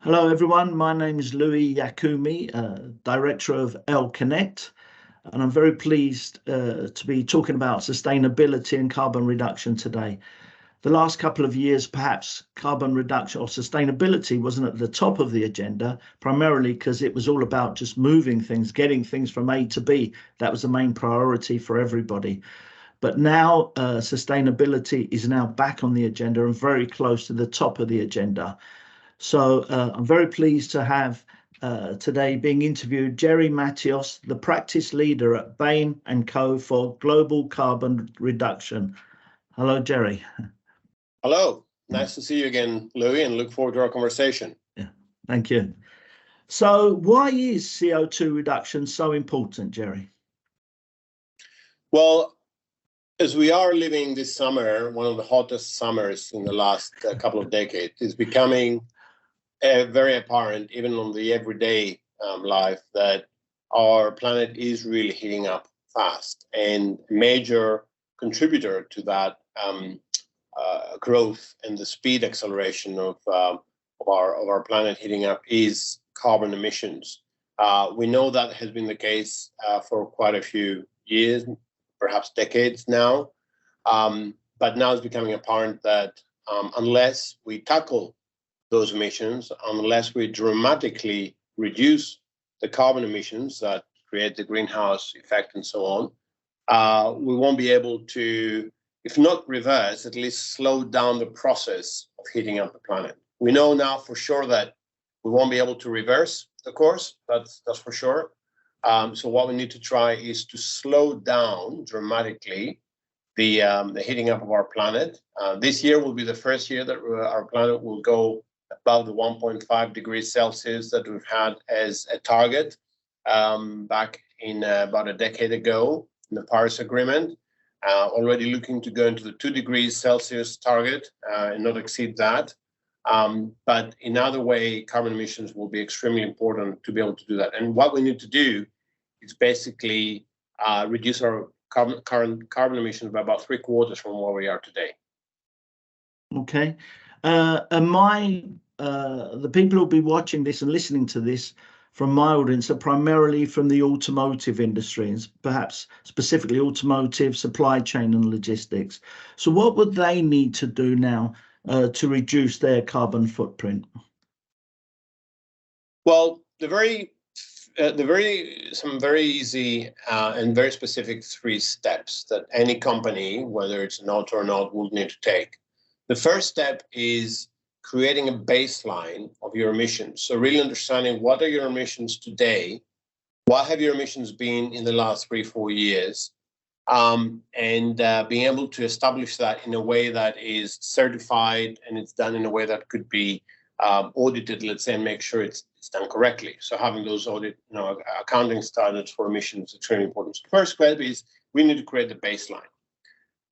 Hello, everyone. My name is Louis Yakumi, Director of LConnect, and I'm very pleased to be talking about sustainability and carbon reduction today. The last couple of years, perhaps carbon reduction or sustainability wasn't at the top of the agenda, primarily because it was all about just moving things, getting things from A to B. That was the main priority for everybody. But now sustainability is now back on the agenda and very close to the top of the agenda. So I'm very pleased to have today being interviewed Gerry Mattios, the practice leader at Bain and Co. for global carbon reduction. Hello, Gerry. Hello, nice to see you again, Louis, and look forward to our conversation. Yeah, thank you. So why is CO2 reduction so important, Gerry? Well, as we are living this summer, one of the hottest summers in the last couple of decades, it's becoming very apparent, even on the everyday life, that our planet is really heating up fast. And a major contributor to that growth and the speed acceleration of our planet heating up is carbon emissions. We know that has been the case for quite a few years, perhaps decades now. But now it's becoming apparent that unless we tackle those emissions, unless we dramatically reduce the carbon emissions that create the greenhouse effect and so on, we won't be able to, if not reverse, at least slow down the process of heating up the planet. We know now for sure that we won't be able to reverse the course, that's for sure. So what we need to try is to slow down dramatically the heating up of our planet. This year will be the first year that our planet will go above the 1.5 degrees Celsius that we've had as a target back in about a decade ago in the Paris Agreement. Already looking to go into the 2 degrees Celsius target and not exceed that. But in other way, carbon emissions will be extremely important to be able to do that. And what we need to do is basically reduce our current carbon emissions by about 3/4 from where we are today. Okay. The people who'll be watching this and listening to this from my audience are primarily from the automotive industry, and perhaps specifically automotive, supply chain and logistics. So what would they need to do now to reduce their carbon footprint? Well, some very easy and very specific 3 steps that any company, whether it's an auto or not, will need to take. The first step is creating a baseline of your emissions. So really understanding what are your emissions today, what have your emissions been in the last 3-4 years, and being able to establish that in a way that is certified and it's done in a way that could be audited, let's say, and make sure it's done correctly. So having those accounting standards for emissions is extremely important. So the first step is we need to create the baseline.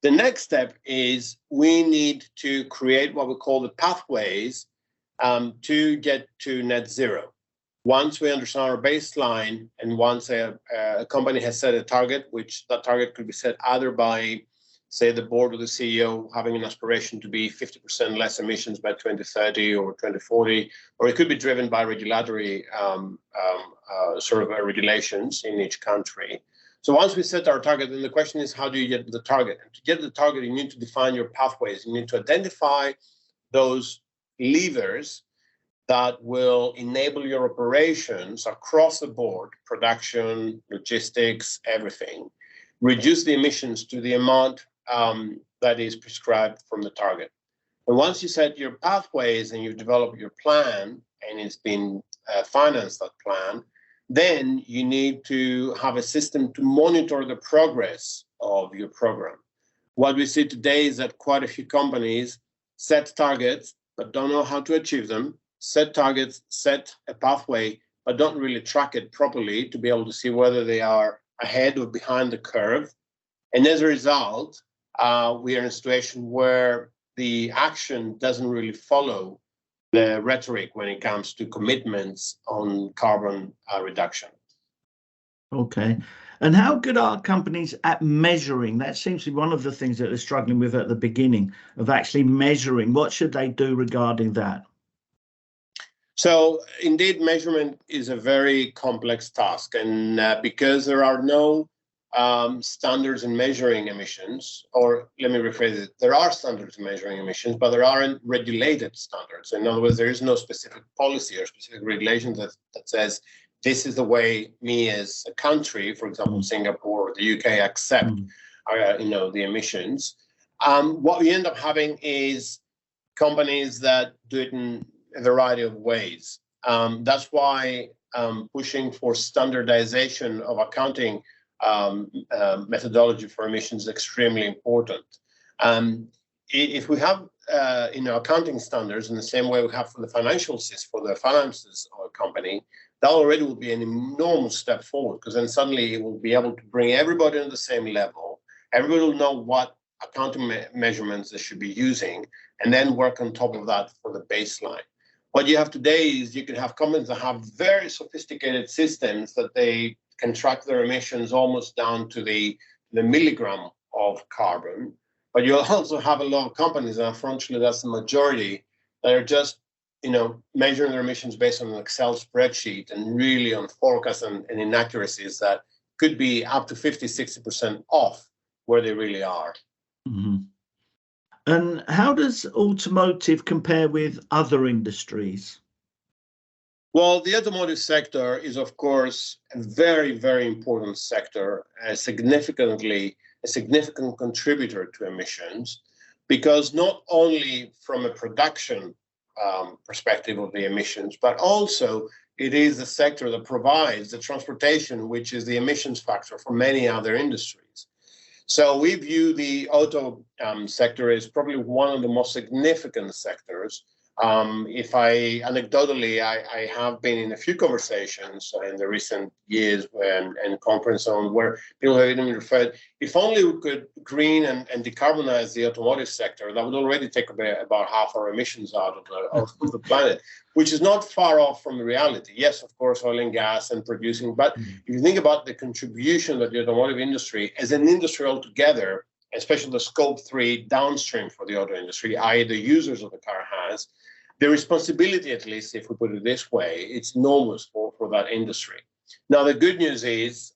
The next step is we need to create what we call the pathways to get to net zero. Once we understand our baseline and once a company has set a target, which that target could be set either by, say, the board or the CEO having an aspiration to be 50% less emissions by 2030 or 2040, or it could be driven by regulatory regulations in each country. So once we set our target, then the question is, how do you get to the target? And to get to the target, you need to define your pathways. You need to identify those levers that will enable your operations across the board, production, logistics, everything, reduce the emissions to the amount that is prescribed from the target. And once you set your pathways and you've developed your plan and it's been financed, that plan, then you need to have a system to monitor the progress of your program. What we see today is that quite a few companies set targets, but don't know how to achieve them, set targets, set a pathway, but don't really track it properly to be able to see whether they are ahead or behind the curve. And as a result, we are in a situation where the action doesn't really follow the rhetoric when it comes to commitments on carbon reduction. Okay. And how good are companies at measuring? That seems to be one of the things that they're struggling with at the beginning of actually measuring. What should they do regarding that? So indeed, measurement is a very complex task, and because there are no standards in measuring emissions, or let me rephrase it, there are standards in measuring emissions, but there aren't regulated standards. In other words, there is no specific policy or specific regulation that says this is the way me as a country, for example, Singapore or the UK, accept the emissions. What we end up having is companies that do it in a variety of ways. That's why pushing for standardization of accounting methodology for emissions is extremely important. If we have accounting standards in the same way we have for the finances of a company, that already will be an enormous step forward, because then suddenly it will be able to bring everybody on the same level. Everybody will know what accounting measurements they should be using, and then work on top of that for the baseline. What you have today is you can have companies that have very sophisticated systems that they can track their emissions almost down to the milligram of carbon. But you'll also have a lot of companies, and unfortunately that's the majority, that are just measuring their emissions based on an Excel spreadsheet and really on forecasts and inaccuracies that could be up to 50-60% off where they really are. Mm-hmm. And how does automotive compare with other industries? Well, the automotive sector is, of course, a very, very important sector, a significant contributor to emissions, because not only from a production perspective of the emissions, but also it is the sector that provides the transportation, which is the emissions factor for many other industries. So we view the auto sector as probably one of the most significant sectors. Anecdotally, I have been in a few conversations in the recent years and conference on where people have even referred, if only we could green and decarbonize the automotive sector, that would already take about half our emissions out of the planet, which is not far off from the reality. Yes, of course, oil and gas and producing, but if you think about the contribution that the automotive industry as an industry altogether, especially the scope 3 downstream for the auto industry, i.e. the users of the car has, the responsibility, at least if we put it this way, it's enormous for that industry. Now, the good news is,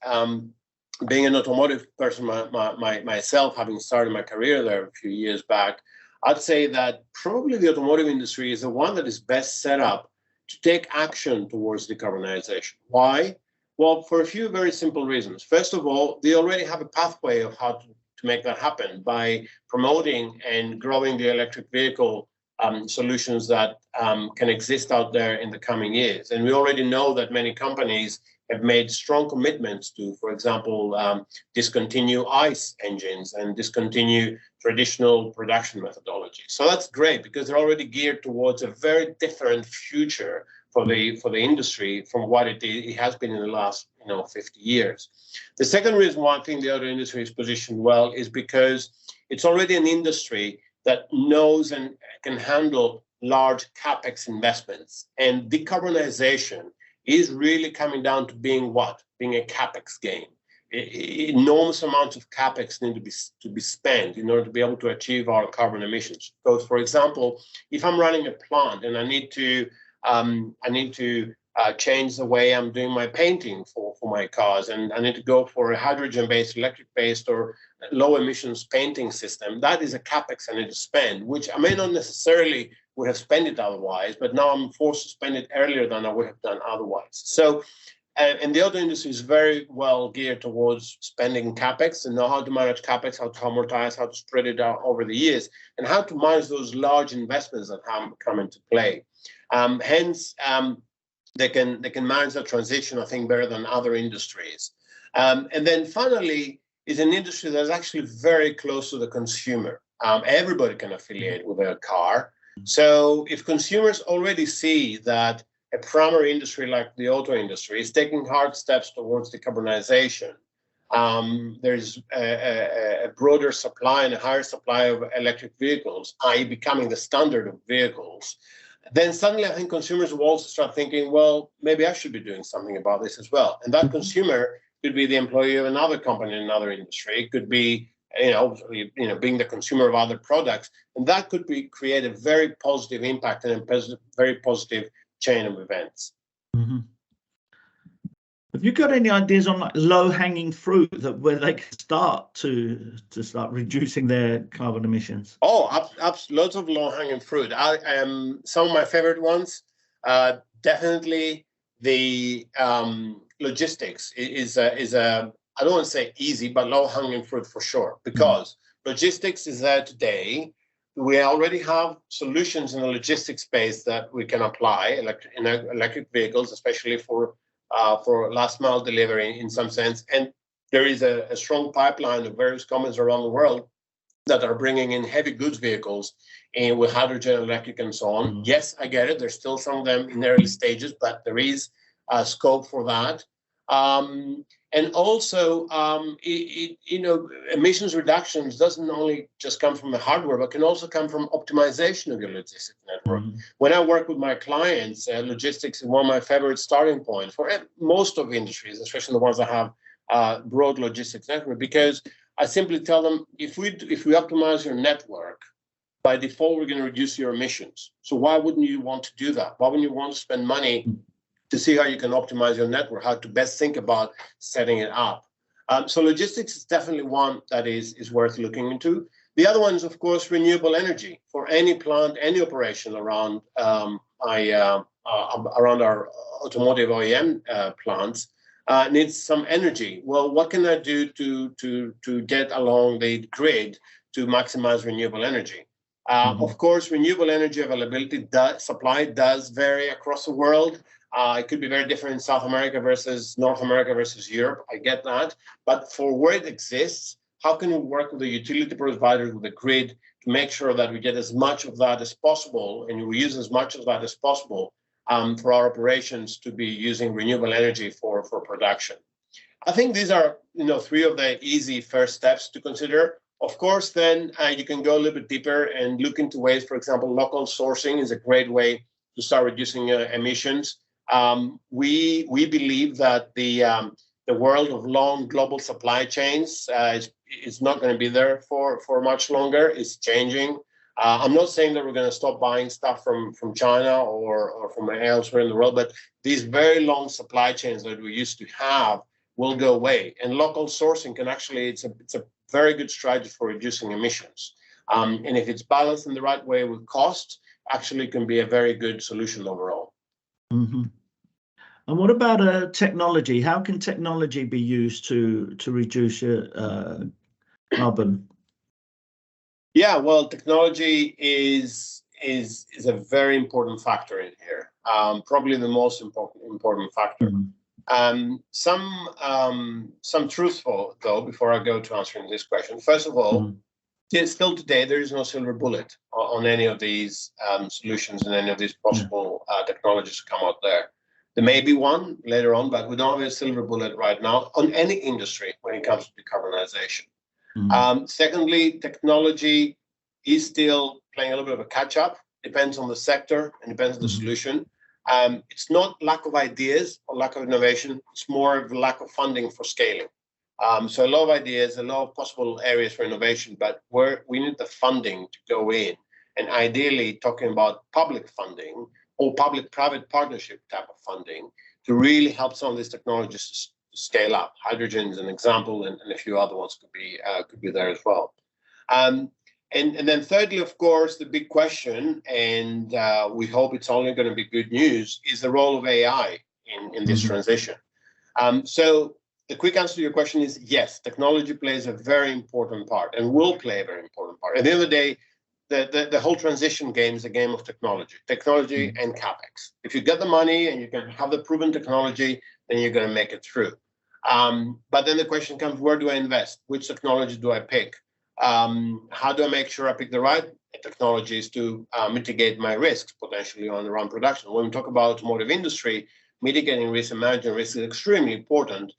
being an automotive person myself, having started my career there a few years back, I'd say that probably the automotive industry is the one that is best set up to take action towards decarbonization. Why? Well, for a few very simple reasons. First of all, they already have a pathway of how to make that happen by promoting and growing the electric vehicle solutions that can exist out there in the coming years. And we already know that many companies have made strong commitments to, for example, discontinue ICE engines and discontinue traditional production methodology. So that's great, because they're already geared towards a very different future for the industry from what it has been in the last 50 years. The second reason why I think the auto industry is positioned well is because it's already an industry that knows and can handle large capex investments. And decarbonization is really coming down to being what? Being a capex game. Enormous amounts of capex need to be spent in order to be able to achieve our carbon emissions. So, for example, if I'm running a plant and I need to change the way I'm doing my painting for my cars, and I need to go for a hydrogen-based, electric-based, or low emissions painting system, that is a capex I need to spend, which I may not necessarily would have spent it otherwise, but now I'm forced to spend it earlier than I would have done otherwise. So, and the auto industry is very well geared towards spending capex and know how to manage capex, how to amortize, how to spread it out over the years, and how to manage those large investments that come into play. Hence, they can manage that transition, I think, better than other industries. And then finally, is an industry that's actually very close to the consumer. Everybody can affiliate with a car. So if consumers already see that a primary industry like the auto industry is taking hard steps towards decarbonization, there's a broader supply and a higher supply of electric vehicles, i.e. becoming the standard of vehicles, then suddenly I think consumers will also start thinking, well, maybe I should be doing something about this as well. And that consumer could be the employee of another company in another industry. It could be, being the consumer of other products. And that could create a very positive impact and a very positive chain of events. Mm-hmm. Have you got any ideas on like low-hanging fruit that where they can start to start reducing their carbon emissions? Oh, lots of low-hanging fruit. Some of my favorite ones, definitely the logistics is a I don't want to say easy, but low-hanging fruit for sure, because logistics is there today. We already have solutions in the logistics space that we can apply in electric vehicles, especially for last mile delivery in some sense. And there is a strong pipeline of various companies around the world that are bringing in heavy goods vehicles and with hydrogen, electric, and so on. Mm-hmm. Yes, I get it. There's still some of them in early stages, but there is scope for that. And also, emissions reductions doesn't only just come from the hardware, but can also come from optimization of your logistics network. Mm-hmm. When I work with my clients, logistics is one of my favorite starting points for most of industries, especially the ones that have broad logistics network, because I simply tell them, if we optimize your network, by default, we're going to reduce your emissions. So why wouldn't you want to do that? Why wouldn't you want to spend money to see how you can optimize your network, how to best think about setting it up? So logistics is definitely one that is worth looking into. The other one is, of course, renewable energy for any plant, any operation around our automotive OEM plants. Needs some energy. Well, what can I do to get along the grid to maximize renewable energy? Of course, renewable energy availability supply does vary across the world. It could be very different in South America versus North America versus Europe. I get that. But for where it exists, how can we work with the utility providers, with the grid, to make sure that we get as much of that as possible and we use as much of that as possible for our operations to be using renewable energy for production? I think these are, three of the easy first steps to consider. Of course, then you can go a little bit deeper and look into ways. For example, local sourcing is a great way to start reducing emissions. We believe that the world of long global supply chains is not going to be there for much longer. It's changing. I'm not saying that we're going to stop buying stuff from China or from elsewhere in the world, but these very long supply chains that we used to have will go away. And local sourcing can actually, it's a very good strategy for reducing emissions. And if it's balanced in the right way with cost, actually can be a very good solution overall. Mm-hmm. And what about technology? How can technology be used to reduce carbon? Yeah, well, technology is a very important factor in here. Probably the most important factor. Mm-hmm. Some truthful though, before I go to answering this question. First of all, still today there is no silver bullet on any of these solutions and any of these possible technologies to come out there. There may be one later on, but we don't have a silver bullet right now on any industry when it comes to decarbonization. Mm-hmm. Secondly, technology is still playing a little bit of a catch-up. Depends on the sector and depends on the solution. It's not lack of ideas or lack of innovation. It's more of a lack of funding for scaling. So a lot of ideas, a lot of possible areas for innovation, but where we need the funding to go in, and ideally talking about public funding or public-private partnership type of funding to really help some of these technologies scale up. Hydrogen is an example, and a few other ones could be there as well. And then thirdly, of course, the big question, and we hope it's only going to be good news, is the role of AI in this transition. So the quick answer to your question is yes, technology plays a very important part and will play a very important part. At the end of the day, the whole transition game is a game of technology and CapEx. If you get the money and you can have the proven technology, then you're going to make it through. But then the question comes, where do I invest? Which technology do I pick? How do I make sure I pick the right technologies to mitigate my risks potentially around production? When we talk about automotive industry, mitigating risk and managing risk is extremely important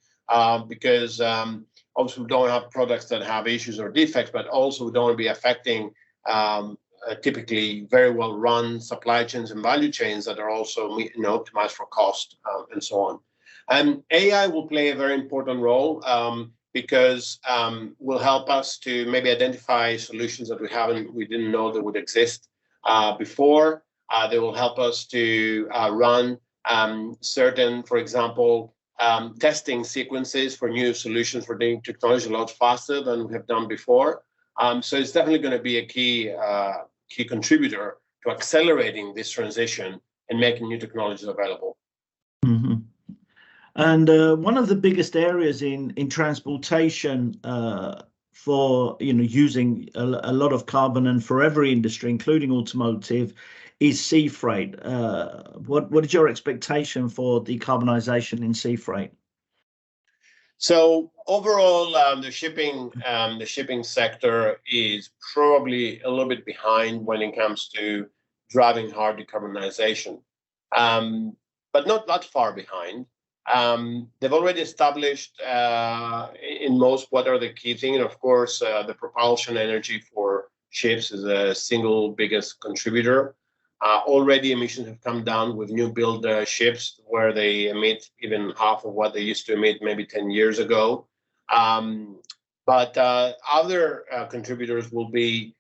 because obviously we don't have products that have issues or defects, but also we don't want to be affecting typically very well run supply chains and value chains that are also optimized for cost and so on. And AI will play a very important role because will help us to maybe identify solutions that we didn't know that would exist before. They will help us to run certain, for example, testing sequences for new solutions for new technology a lot faster than we have done before. So it's definitely going to be a key contributor to accelerating this transition and making new technologies available. Mm-hmm. And one of the biggest areas in transportation for using a lot of carbon, and for every industry, including automotive, is sea freight. What is your expectation for decarbonisation in sea freight? So overall, the shipping sector is probably a little bit behind when it comes to driving hard decarbonization, but not that far behind. They've already established in most what are the key things. Of course, the propulsion energy for ships is the single biggest contributor. Already emissions have come down with new build ships where they emit even half of what they used to emit maybe 10 years ago. But other contributors will be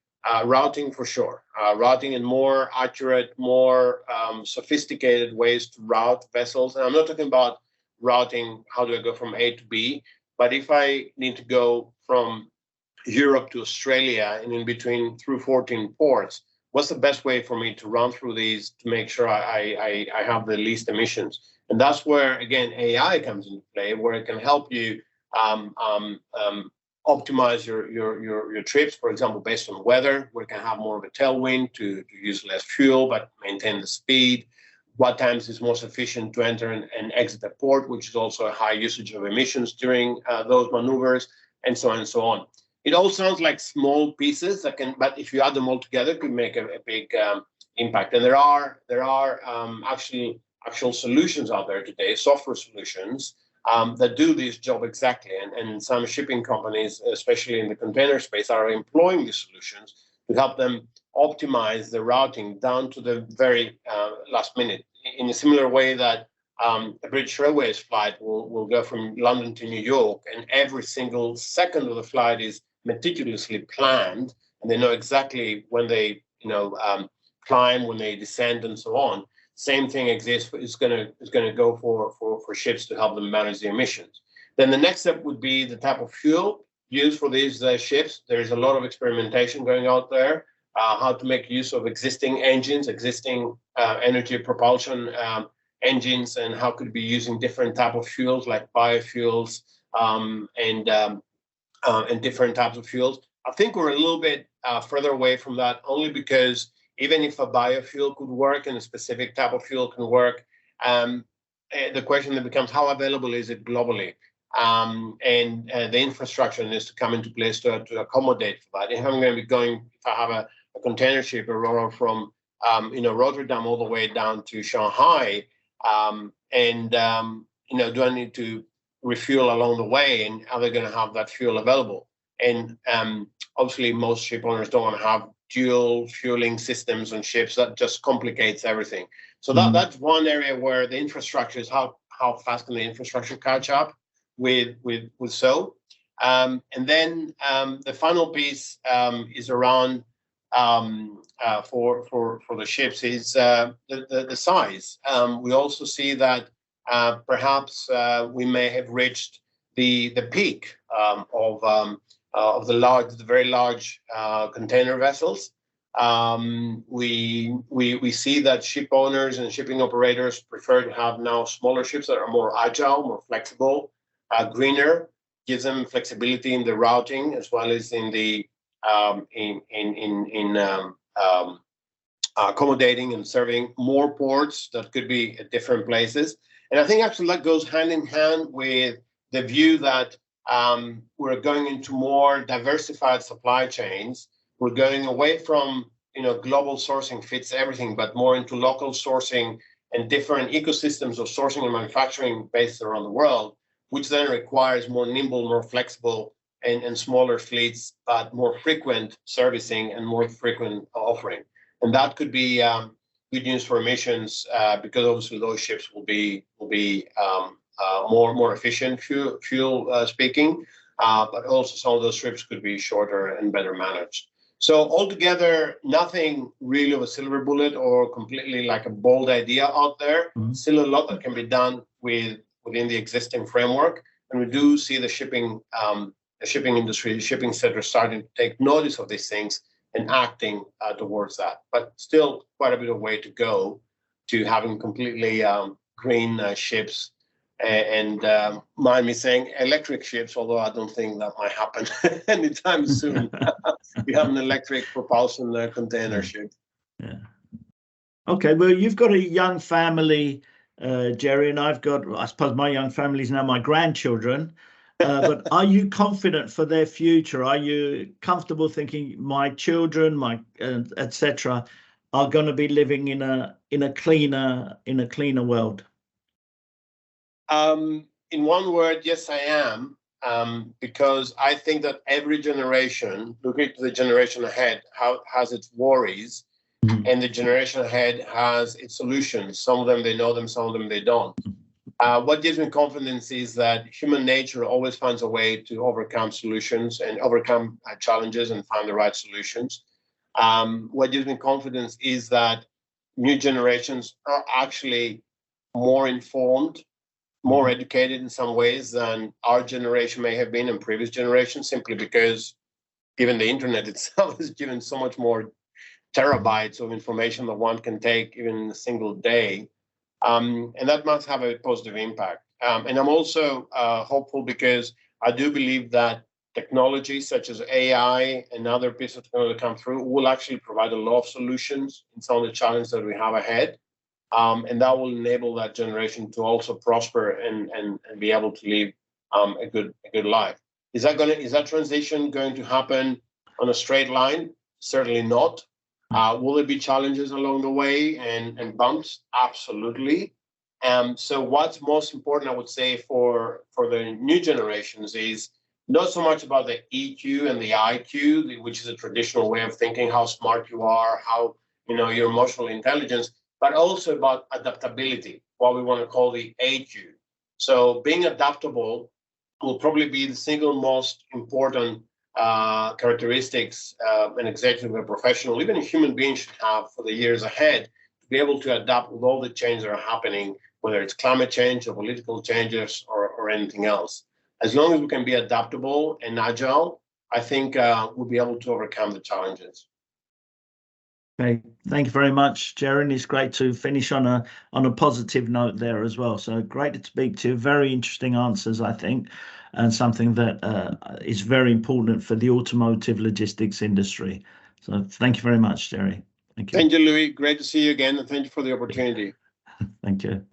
routing for sure. Routing in more accurate, more sophisticated ways to route vessels. And I'm not talking about routing, how do I go from A to B? But if I need to go from Europe to Australia and in between through 14 ports, what's the best way for me to run through these to make sure I have the least emissions? And that's where, again, AI comes into play, where it can help you optimize your trips, for example, based on weather, where it can have more of a tailwind to use less fuel, but maintain the speed. What times is most efficient to enter and exit a port, which is also a high usage of emissions during those maneuvers, and so on and so on. It all sounds like small pieces but if you add them all together, it could make a big impact. And there are actual solutions out there today, software solutions that do this job exactly. And some shipping companies, especially in the container space, are employing these solutions to help them optimize the routing down to the very last minute. In a similar way that a British Railways flight will go from London to New York, and every single second of the flight is meticulously planned, and they know exactly when they climb, when they descend, and so on. Same thing exists. It's going to go for ships to help them manage the emissions. Then the next step would be the type of fuel used for these ships. There is a lot of experimentation going out there. How to make use of existing engines, existing energy propulsion engines, and how could be using different type of fuels like biofuels and different types of fuels. I think we're a little bit further away from that, only because even if a biofuel could work and a specific type of fuel can work, the question that becomes how available is it globally? And the infrastructure needs to come into place to accommodate for that. If I'm going to be if I have a container ship from Rotterdam all the way down to Shanghai, do I need to refuel along the way, and are they going to have that fuel available? And obviously, most ship owners don't want to have dual fueling systems on ships. That just complicates everything. So that's one area where the infrastructure is how fast can the infrastructure catch up with so. And then the final piece is around for the ships is the size. We also see that perhaps we may have reached the peak of the very large container vessels. We see that ship owners and shipping operators prefer to have now smaller ships that are more agile, more flexible, greener, gives them flexibility in the routing as well as in the accommodating and serving more ports that could be at different places. And I think actually that goes hand in hand with the view that we're going into more diversified supply chains. We're going away from global sourcing fits everything, but more into local sourcing and different ecosystems of sourcing and manufacturing based around the world, which then requires more nimble, more flexible and smaller fleets, but more frequent servicing and more frequent offering. And that could be good news for emissions because obviously those ships will be more efficient fuel speaking, but also some of those trips could be shorter and better managed. So altogether, nothing really of a silver bullet or completely like a bold idea out there. Still a lot that can be done within the existing framework. And we do see the shipping industry, the shipping sector starting to take notice of these things and acting towards that. But still quite a bit of way to go to having completely green ships and mind me saying electric ships, although I don't think that might happen anytime soon. We have an electric propulsion container ship. Yeah. Okay, well, you've got a young family, Gerry, and I've got, I suppose my young family is now my grandchildren. But are you confident for their future? Are you comfortable thinking my children, etc., are going to be living in a cleaner world? In one word, yes, I am, because I think that every generation, looking to the generation ahead, has its worries, and the generation ahead has its solutions. Some of them they know them, some of them they don't. What gives me confidence is that human nature always finds a way to overcome solutions and overcome challenges and find the right solutions. What gives me confidence is that new generations are actually more informed, more educated in some ways than our generation may have been in previous generations, simply because even the internet itself has given so much more terabytes of information that one can take even in a single day. And that must have a positive impact. And I'm also hopeful because I do believe that technology such as AI and other pieces of technology that come through will actually provide a lot of solutions in some of the challenges that we have ahead. And that will enable that generation to also prosper and be able to live a good life. Is that transition going to happen on a straight line? Certainly not. Will there be challenges along the way and bumps? Absolutely. So what's most important, I would say, for the new generations is not so much about the EQ and the IQ, which is a traditional way of thinking, how smart you are, how your emotional intelligence, but also about adaptability, what we want to call the AQ. So being adaptable will probably be the single most important characteristics an executive or professional, even a human being, should have for the years ahead, to be able to adapt with all the changes that are happening, whether it's climate change or political changes or anything else. As long as we can be adaptable and agile, I think we'll be able to overcome the challenges. Okay, thank you very much, Gerry. And it's great to finish on a positive note there as well. So great to speak to you. Very interesting answers, I think, and something that is very important for the automotive logistics industry. So thank you very much, Gerry. Thank you. Thank you, Louis. Great to see you again, and thank you for the opportunity. Thank you.